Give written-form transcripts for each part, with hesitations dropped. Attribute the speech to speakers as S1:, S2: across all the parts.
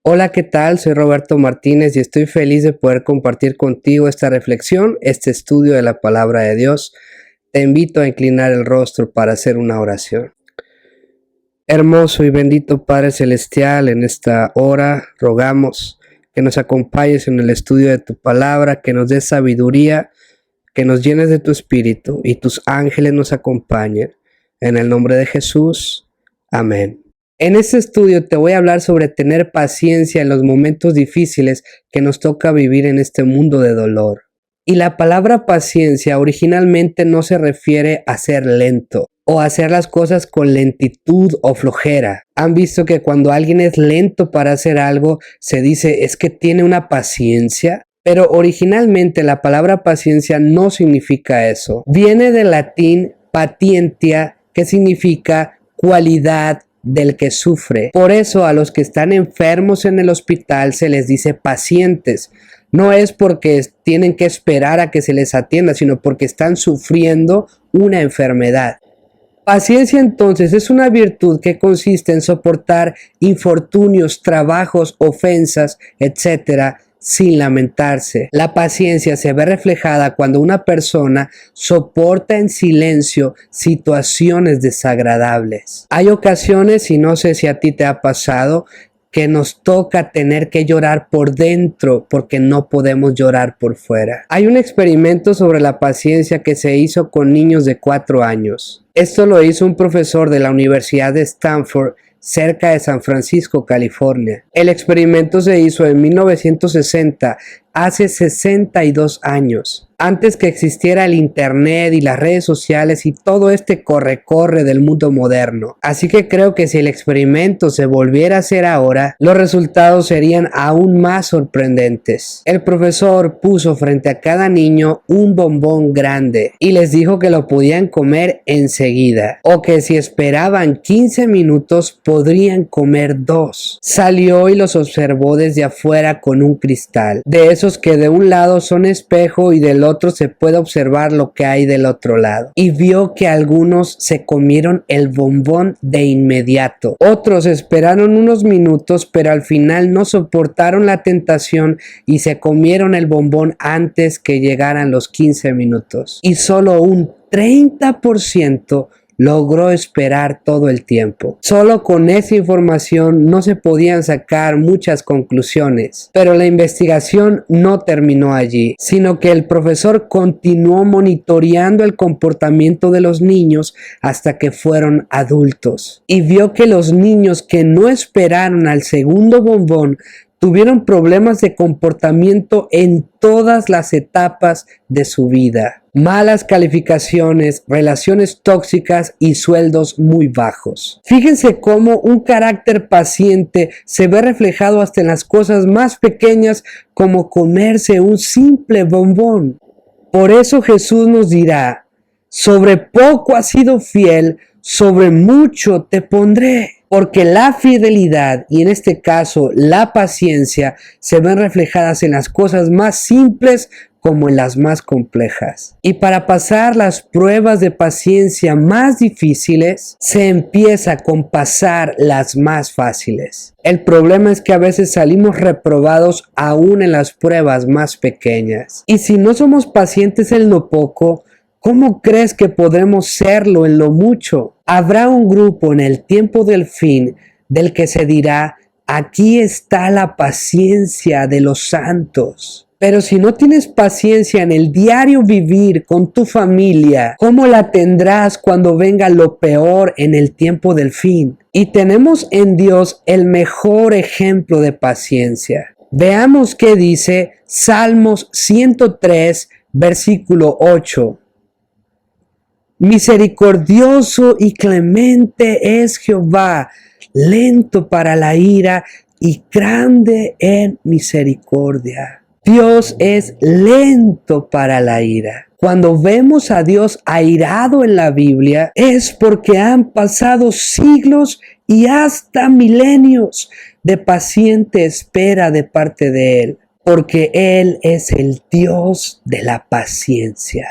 S1: Hola, ¿qué tal? Soy Roberto Martínez y estoy feliz de poder compartir contigo esta reflexión, este estudio de la palabra de Dios. Te invito a inclinar el rostro para hacer una oración. Hermoso y bendito Padre Celestial, en esta hora rogamos que nos acompañes en el estudio de tu palabra, que nos des sabiduría, que nos llenes de tu espíritu y tus ángeles nos acompañen. En el nombre de Jesús, amén. En este estudio te voy a hablar sobre tener paciencia en los momentos difíciles que nos toca vivir en este mundo de dolor. Y la palabra paciencia originalmente no se refiere a ser lento o hacer las cosas con lentitud o flojera. Han visto que cuando alguien es lento para hacer algo, se dice es que tiene una paciencia. Pero originalmente la palabra paciencia no significa eso. Viene del latín patientia, que significa cualidad del que sufre. Por eso a los que están enfermos en el hospital se les dice pacientes. No es porque tienen que esperar a que se les atienda, sino porque están sufriendo una enfermedad. Paciencia entonces es una virtud que consiste en soportar infortunios, trabajos, ofensas, etc., sin lamentarse. La paciencia se ve reflejada cuando una persona soporta en silencio situaciones desagradables. Hay ocasiones, y no sé si a ti te ha pasado, que nos toca tener que llorar por dentro porque no podemos llorar por fuera. Hay un experimento sobre la paciencia que se hizo con niños de 4 años. Esto lo hizo un profesor de la Universidad de Stanford, cerca de San Francisco, California. El experimento se hizo en 1960, hace 62 años, antes que existiera el internet y las redes sociales y todo este corre-corre del mundo moderno. Así que creo que si el experimento se volviera a hacer ahora, los resultados serían aún más sorprendentes. El profesor puso frente a cada niño un bombón grande y les dijo que lo podían comer enseguida, o que si esperaban 15 minutos podrían comer 2. Salió y los observó desde afuera con un cristal, de esos que de un lado son espejo y del otro se puede observar lo que hay del otro lado, y vio que algunos se comieron el bombón de inmediato. Otros esperaron unos minutos, pero al final no soportaron la tentación y se comieron el bombón antes que llegaran los 15 minutos. Y solo un 30% logró esperar todo el tiempo. Solo con esa información no se podían sacar muchas conclusiones, pero la investigación no terminó allí, sino que el profesor continuó monitoreando el comportamiento de los niños hasta que fueron adultos, y vio que los niños que no esperaron al segundo bombón tuvieron problemas de comportamiento en todas las etapas de su vida. Malas calificaciones, relaciones tóxicas y sueldos muy bajos. Fíjense cómo un carácter paciente se ve reflejado hasta en las cosas más pequeñas, como comerse un simple bombón. Por eso Jesús nos dirá: sobre poco has sido fiel, sobre mucho te pondré. Porque la fidelidad, y en este caso la paciencia, se ven reflejadas en las cosas más simples como en las más complejas. Y para pasar las pruebas de paciencia más difíciles, se empieza con pasar las más fáciles. El problema es que a veces salimos reprobados aún en las pruebas más pequeñas. Y si no somos pacientes en lo poco, ¿cómo crees que podremos serlo en lo mucho? Habrá un grupo en el tiempo del fin del que se dirá: aquí está la paciencia de los santos. Pero si no tienes paciencia en el diario vivir con tu familia, ¿cómo la tendrás cuando venga lo peor en el tiempo del fin? Y tenemos en Dios el mejor ejemplo de paciencia. Veamos qué dice Salmos 103, versículo 8. Misericordioso y clemente es Jehová, lento para la ira y grande en misericordia. Dios es lento para la ira. Cuando vemos a Dios airado en la Biblia, es porque han pasado siglos y hasta milenios de paciente espera de parte de Él, porque Él es el Dios de la paciencia.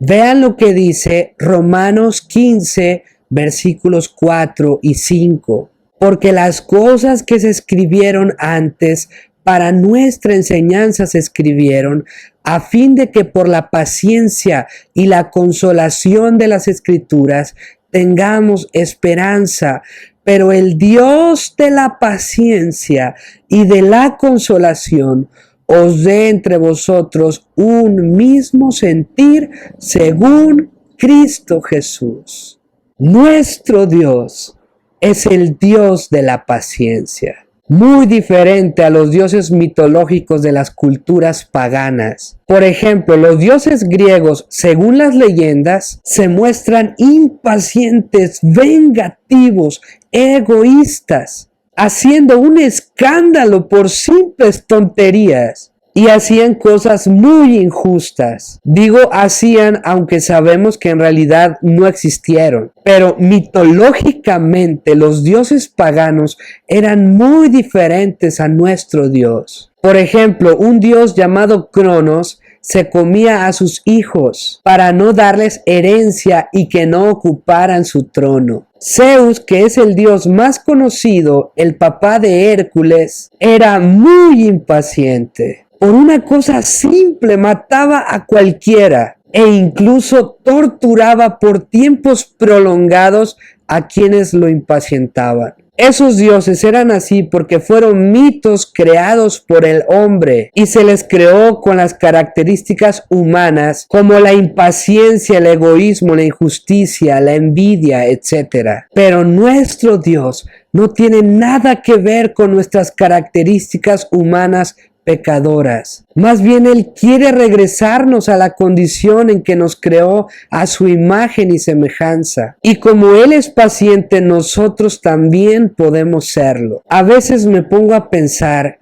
S1: Vean lo que dice Romanos 15, versículos 4 y 5. porque las cosas que se escribieron antes para nuestra enseñanza se escribieron, a fin de que por la paciencia y la consolación de las Escrituras tengamos esperanza. Pero el Dios de la paciencia y de la consolación os dé entre vosotros un mismo sentir según Cristo Jesús. Nuestro Dios es el Dios de la paciencia, muy diferente a los dioses mitológicos de las culturas paganas. Por ejemplo, los dioses griegos, según las leyendas, se muestran impacientes, vengativos, egoístas, haciendo un escándalo por simples tonterías. Y hacían cosas muy injustas. Digo hacían, aunque sabemos que en realidad no existieron. Pero mitológicamente los dioses paganos eran muy diferentes a nuestro Dios. Por ejemplo, un dios llamado Cronos se comía a sus hijos para no darles herencia y que no ocuparan su trono. Zeus, que es el dios más conocido, el papá de Hércules, era muy impaciente. Por una cosa simple mataba a cualquiera e incluso torturaba por tiempos prolongados a quienes lo impacientaban. Esos dioses eran así porque fueron mitos creados por el hombre y se les creó con las características humanas como la impaciencia, el egoísmo, la injusticia, la envidia, etc. Pero nuestro Dios no tiene nada que ver con nuestras características humanas pecadoras. Más bien Él quiere regresarnos a la condición en que nos creó a su imagen y semejanza. Y como Él es paciente, nosotros también podemos serlo. A veces me pongo a pensar,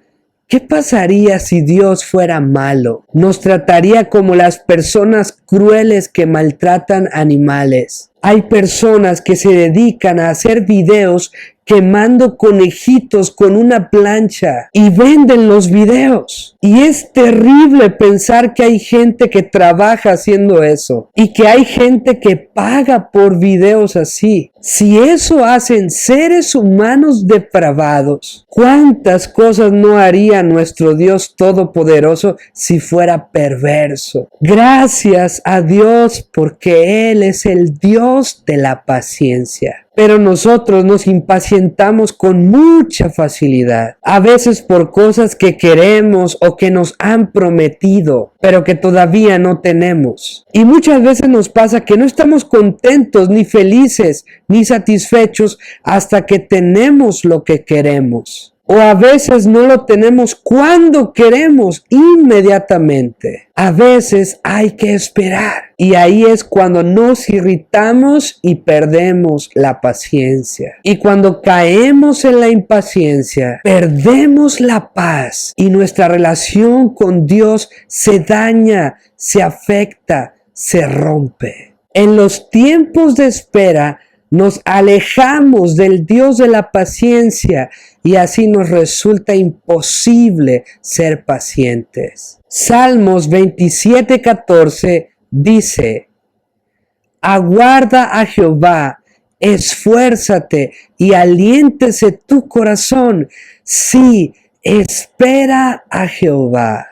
S1: ¿qué pasaría si Dios fuera malo? Nos trataría como las personas crueles que maltratan animales. Hay personas que se dedican a hacer videos quemando conejitos con una plancha y venden los videos. Y es terrible pensar que hay gente que trabaja haciendo eso y que hay gente que paga por videos así. Si eso hacen seres humanos depravados, ¿cuántas cosas no haría nuestro Dios Todopoderoso si fuera perverso? Gracias a Dios porque Él es el Dios de la paciencia. Pero nosotros nos impacientamos con mucha facilidad, a veces por cosas que queremos o que nos han prometido, pero que todavía no tenemos. Y muchas veces nos pasa que no estamos contentos, ni felices, ni satisfechos hasta que tenemos lo que queremos. O a veces no lo tenemos cuando queremos, inmediatamente. A veces hay que esperar. Y ahí es cuando nos irritamos y perdemos la paciencia. Y cuando caemos en la impaciencia, perdemos la paz. Y nuestra relación con Dios se daña, se afecta, se rompe. En los tiempos de espera, nos alejamos del Dios de la paciencia y así nos resulta imposible ser pacientes. Salmos 27:14 dice: aguarda a Jehová, esfuérzate y aliéntese tu corazón. Sí, espera a Jehová.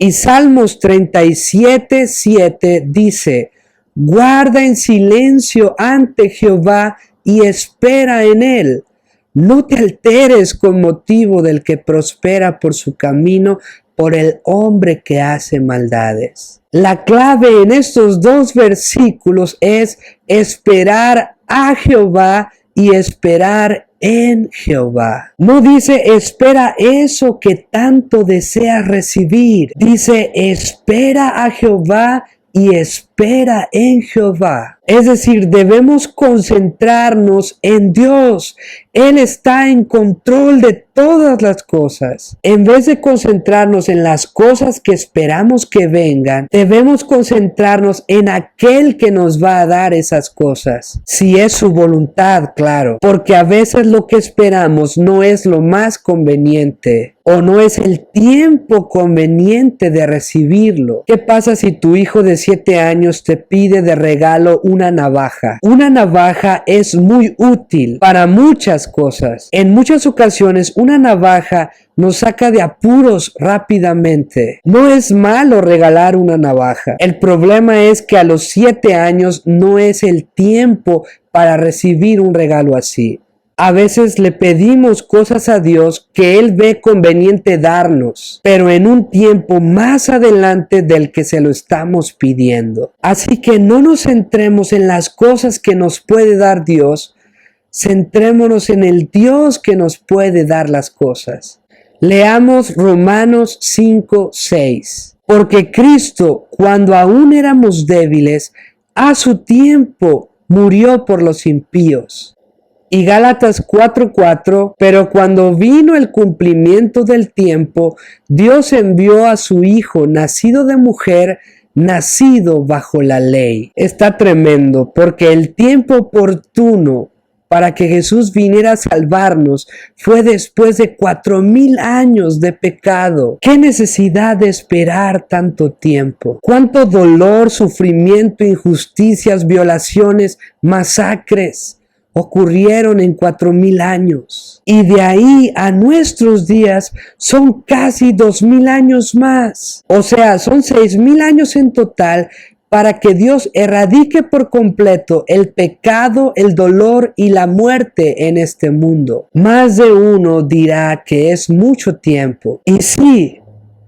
S1: Y Salmos 37:7 dice: guarda en silencio ante Jehová y espera en él. No te alteres con motivo del que prospera por su camino, por el hombre que hace maldades. La clave en estos dos versículos es esperar a Jehová y esperar en Jehová. No dice espera eso que tanto deseas recibir. Dice espera a Jehová y espera en Jehová. Es decir, debemos concentrarnos en Dios. Él está en control de todas las cosas. En vez de concentrarnos en las cosas que esperamos que vengan, debemos concentrarnos en aquel que nos va a dar esas cosas. Si es su voluntad, claro. Porque a veces lo que esperamos no es lo más conveniente o no es el tiempo conveniente de recibirlo. ¿Qué pasa si tu hijo de 7 años te pide de regalo un una navaja. Una navaja es muy útil para muchas cosas. En muchas ocasiones una navaja nos saca de apuros rápidamente. No es malo regalar una navaja. El problema es que a los 7 años no es el tiempo para recibir un regalo así. A veces le pedimos cosas a Dios que Él ve conveniente darnos, pero en un tiempo más adelante del que se lo estamos pidiendo. Así que no nos centremos en las cosas que nos puede dar Dios, centrémonos en el Dios que nos puede dar las cosas. Leamos Romanos 5:6. Porque Cristo, cuando aún éramos débiles, a su tiempo murió por los impíos. Y Gálatas 4:4, pero cuando vino el cumplimiento del tiempo, Dios envió a su Hijo, nacido de mujer, nacido bajo la ley. Está tremendo, porque el tiempo oportuno para que Jesús viniera a salvarnos fue después de 4,000 años de pecado. ¿Qué necesidad de esperar tanto tiempo? ¿Cuánto dolor, sufrimiento, injusticias, violaciones, masacres ocurrieron en 4,000 años? Y de ahí a nuestros días son casi 2,000 años más. O sea, son 6,000 años en total para que Dios erradique por completo el pecado, el dolor y la muerte en este mundo. Más de uno dirá que es mucho tiempo. Y sí,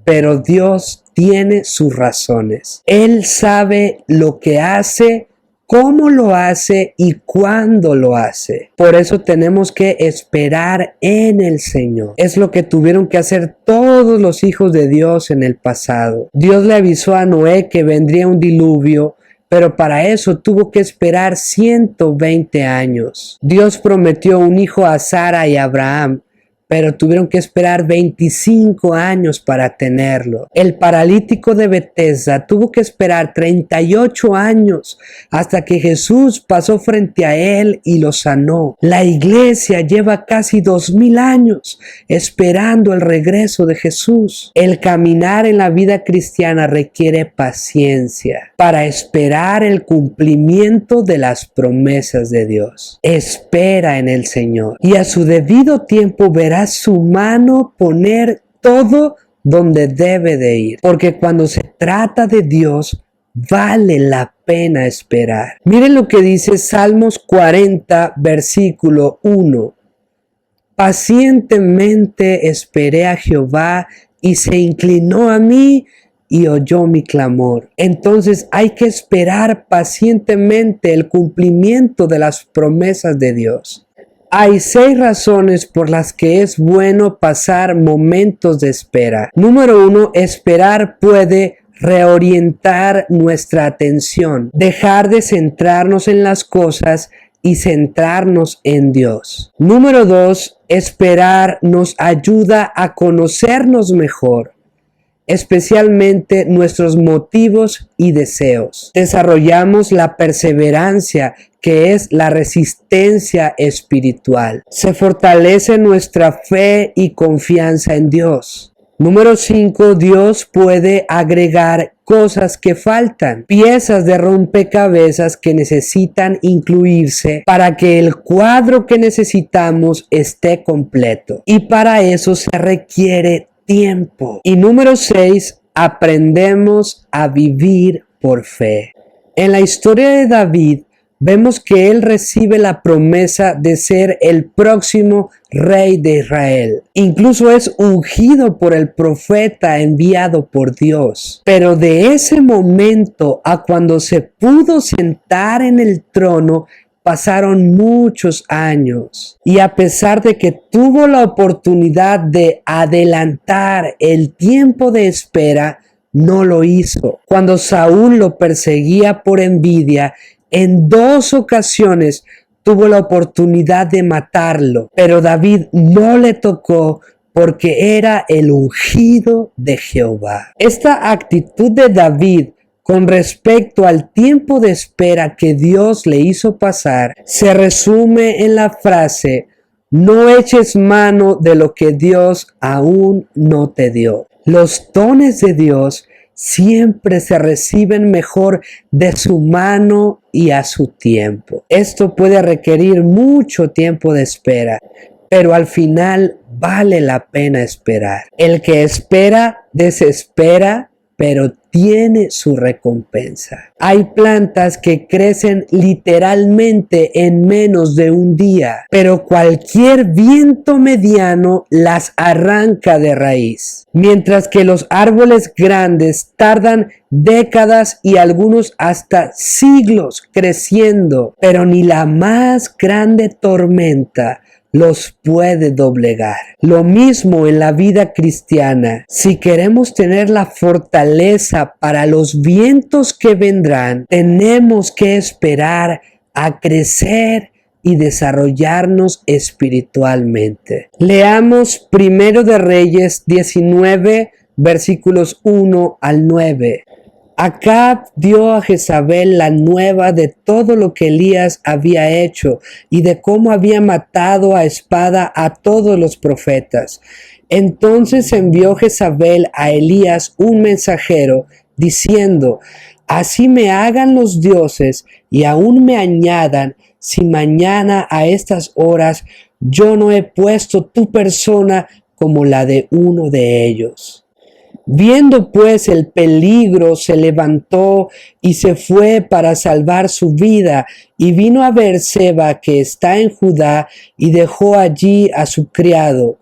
S1: pero Dios tiene sus razones. Él sabe lo que hace, cómo lo hace y cuándo lo hace. Por eso tenemos que esperar en el Señor. Es lo que tuvieron que hacer todos los hijos de Dios en el pasado. Dios le avisó a Noé que vendría un diluvio, pero para eso tuvo que esperar 120 años. Dios prometió un hijo a Sara y a Abraham, pero tuvieron que esperar 25 años para tenerlo. El paralítico de Betesda tuvo que esperar 38 años hasta que Jesús pasó frente a él y lo sanó. La iglesia lleva casi 2,000 años esperando el regreso de Jesús. El caminar en la vida cristiana requiere paciencia para esperar el cumplimiento de las promesas de Dios. Espera en el Señor y a su debido tiempo verás su mano poner todo donde debe de ir, porque cuando se trata de Dios vale la pena esperar. Miren lo que dice Salmos 40 versículo 1. Pacientemente esperé a Jehová y se inclinó a mí y oyó mi clamor. Entonces hay que esperar pacientemente el cumplimiento de las promesas de Dios. Hay 6 razones por las que es bueno pasar momentos de espera. Número 1, esperar puede reorientar nuestra atención, dejar de centrarnos en las cosas y centrarnos en Dios. Número 2, esperar nos ayuda a conocernos mejor, especialmente nuestros motivos y deseos. Desarrollamos la perseverancia, que es la resistencia espiritual. Se fortalece nuestra fe y confianza en Dios. Número 5, Dios puede agregar cosas que faltan, piezas de rompecabezas que necesitan incluirse para que el cuadro que necesitamos esté completo. Y para eso se requiere tiempo. Y número 6, aprendemos a vivir por fe. En la historia de David, vemos que él recibe la promesa de ser el próximo rey de Israel. Incluso es ungido por el profeta enviado por Dios. Pero de ese momento a cuando se pudo sentar en el trono, pasaron muchos años. Y a pesar de que tuvo la oportunidad de adelantar el tiempo de espera, no lo hizo. Cuando Saúl lo perseguía por envidia, en 2 ocasiones tuvo la oportunidad de matarlo, pero David no le tocó porque era el ungido de Jehová. Esta actitud de David con respecto al tiempo de espera que Dios le hizo pasar se resume en la frase: no eches mano de lo que Dios aún no te dio. Los dones de Dios siempre se reciben mejor de su mano y a su tiempo. Esto puede requerir mucho tiempo de espera, pero al final vale la pena esperar. El que espera, desespera, pero tiene su recompensa. Hay plantas que crecen literalmente en menos de un día, pero cualquier viento mediano las arranca de raíz. Mientras que los árboles grandes tardan décadas y algunos hasta siglos creciendo, pero ni la más grande tormenta los puede doblegar. Lo mismo en la vida cristiana. Si queremos tener la fortaleza para los vientos que vendrán, tenemos que esperar a crecer y desarrollarnos espiritualmente. Leamos 1 de Reyes 19, versículos 1 al 9. Acab dio a Jezabel la nueva de todo lo que Elías había hecho y de cómo había matado a espada a todos los profetas. Entonces envió Jezabel a Elías un mensajero diciendo: así me hagan los dioses y aún me añadan, si mañana a estas horas yo no he puesto tu persona como la de uno de ellos. Viendo pues el peligro, se levantó y se fue para salvar su vida, y vino a Beerseba, que está en Judá, y dejó allí a su criado.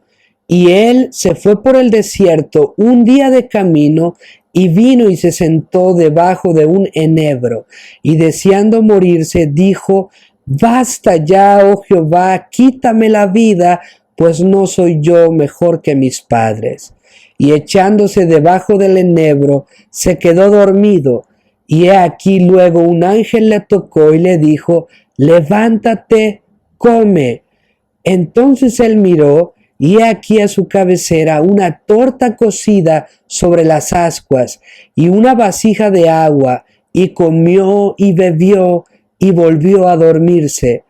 S1: Y él se fue por el desierto un día de camino, y vino y se sentó debajo de un enebro, y deseando morirse, dijo: basta ya, oh Jehová, quítame la vida, pues no soy yo mejor que mis padres. Y echándose debajo del enebro, se quedó dormido. Y he aquí luego un ángel le tocó y le dijo: levántate, come. Entonces él miró, y he aquí a su cabecera una torta cocida sobre las ascuas, y una vasija de agua, y comió y bebió, y volvió a dormirse.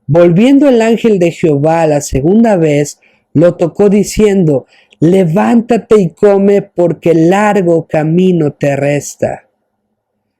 S1: Volviendo el ángel de Jehová la segunda vez, lo tocó diciendo: levántate y come, porque largo camino te resta.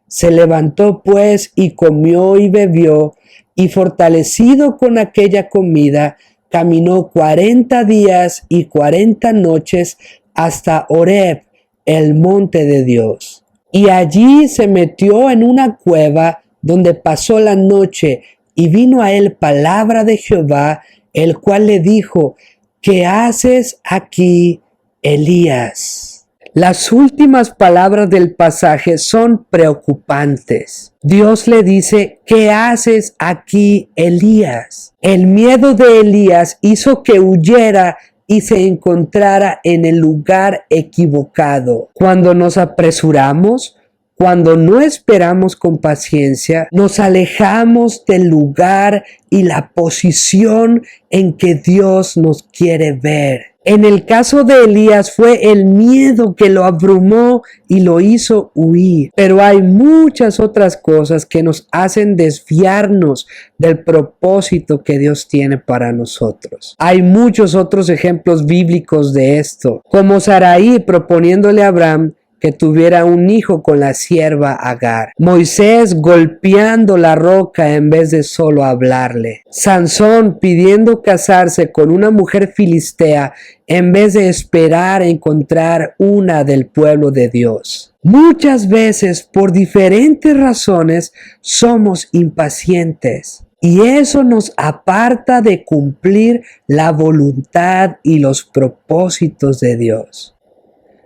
S1: Se levantó pues y comió y bebió, y fortalecido con aquella comida, caminó 40 días y 40 noches hasta Horeb, el monte de Dios. Y allí se metió en una cueva donde pasó la noche, y vino a él palabra de Jehová, el cual le dijo: ¿qué haces aquí, Elías? Las últimas palabras del pasaje son preocupantes. Dios le dice: ¿qué haces aquí, Elías? El miedo de Elías hizo que huyera y se encontrara en el lugar equivocado. Cuando nos apresuramos, cuando no esperamos con paciencia, nos alejamos del lugar y la posición en que Dios nos quiere ver. En el caso de Elías fue el miedo que lo abrumó y lo hizo huir. Pero hay muchas otras cosas que nos hacen desviarnos del propósito que Dios tiene para nosotros. Hay muchos otros ejemplos bíblicos de esto, como Sarai proponiéndole a Abraham que tuviera un hijo con la sierva Agar. Moisés golpeando la roca en vez de solo hablarle. Sansón pidiendo casarse con una mujer filistea en vez de esperar encontrar una del pueblo de Dios. Muchas veces, por diferentes razones, somos impacientes. Y eso nos aparta de cumplir la voluntad y los propósitos de Dios.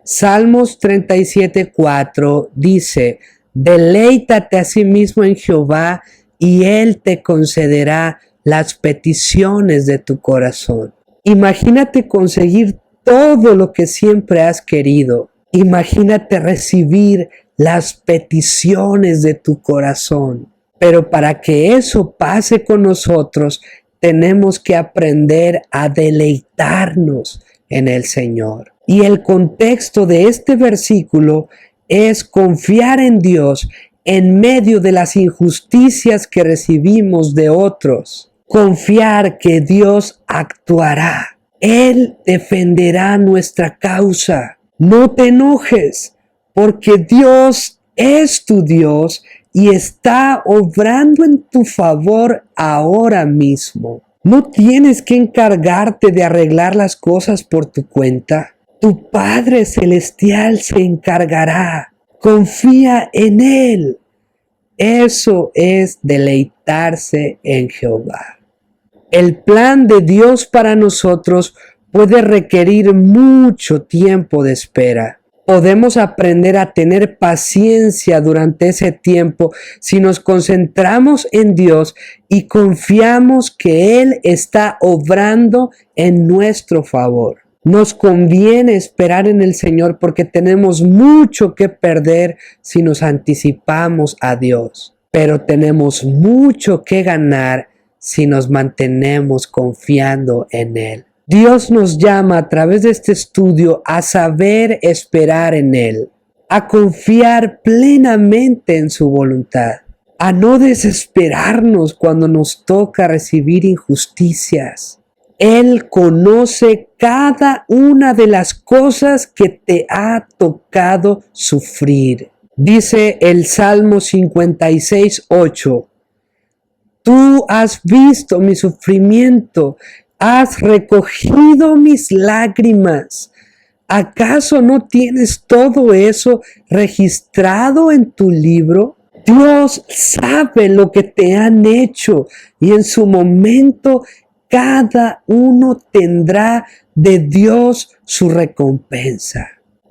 S1: Salmos 37:4 dice: deleítate a sí mismo en Jehová, y Él te concederá las peticiones de tu corazón. Imagínate conseguir todo lo que siempre has querido. Imagínate recibir las peticiones de tu corazón. Pero para que eso pase con nosotros, tenemos que aprender a deleitarnos en el Señor. Y el contexto de este versículo es confiar en Dios en medio de las injusticias que recibimos de otros. Confiar que Dios actuará. Él defenderá nuestra causa. No te enojes, porque Dios es tu Dios y está obrando en tu favor ahora mismo. No tienes que encargarte de arreglar las cosas por tu cuenta. Tu Padre Celestial se encargará. Confía en Él. Eso es deleitarse en Jehová. El plan de Dios para nosotros puede requerir mucho tiempo de espera. Podemos aprender a tener paciencia durante ese tiempo si nos concentramos en Dios y confiamos que Él está obrando en nuestro favor. Nos conviene esperar en el Señor porque tenemos mucho que perder si nos anticipamos a Dios, pero tenemos mucho que ganar si nos mantenemos confiando en Él. Dios nos llama a través de este estudio a saber esperar en Él, a confiar plenamente en su voluntad, a no desesperarnos cuando nos toca recibir injusticias. Él conoce cada una de las cosas que te ha tocado sufrir. Dice el Salmo 56:8, tú has visto mi sufrimiento, has recogido mis lágrimas. ¿Acaso no tienes todo eso registrado en tu libro? Dios sabe lo que te han hecho y en su momento cada uno tendrá de Dios su recompensa.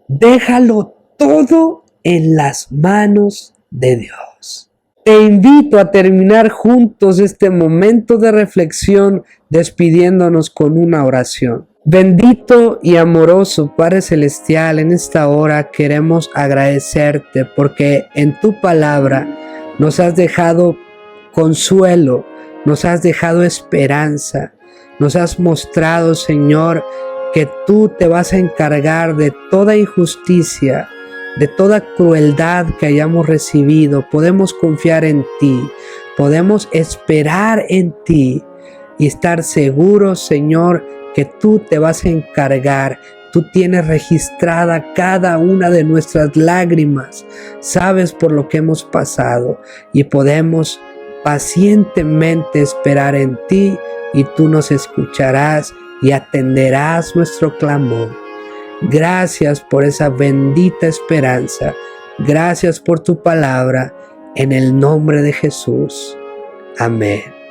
S1: Déjalo todo en las manos de Dios. Te invito a terminar juntos este momento de reflexión despidiéndonos con una oración. Bendito y amoroso Padre Celestial, en esta hora queremos agradecerte porque en tu palabra nos has dejado consuelo, nos has dejado esperanza, nos has mostrado, Señor, que tú te vas a encargar de toda injusticia, de toda crueldad que hayamos recibido. Podemos confiar en ti, podemos esperar en ti y estar seguros, Señor, que tú te vas a encargar. Tú tienes registrada cada una de nuestras lágrimas, sabes por lo que hemos pasado y podemos pacientemente esperar en ti y tú nos escucharás y atenderás nuestro clamor. Gracias por esa bendita esperanza. Gracias por tu palabra. En el nombre de Jesús. Amén.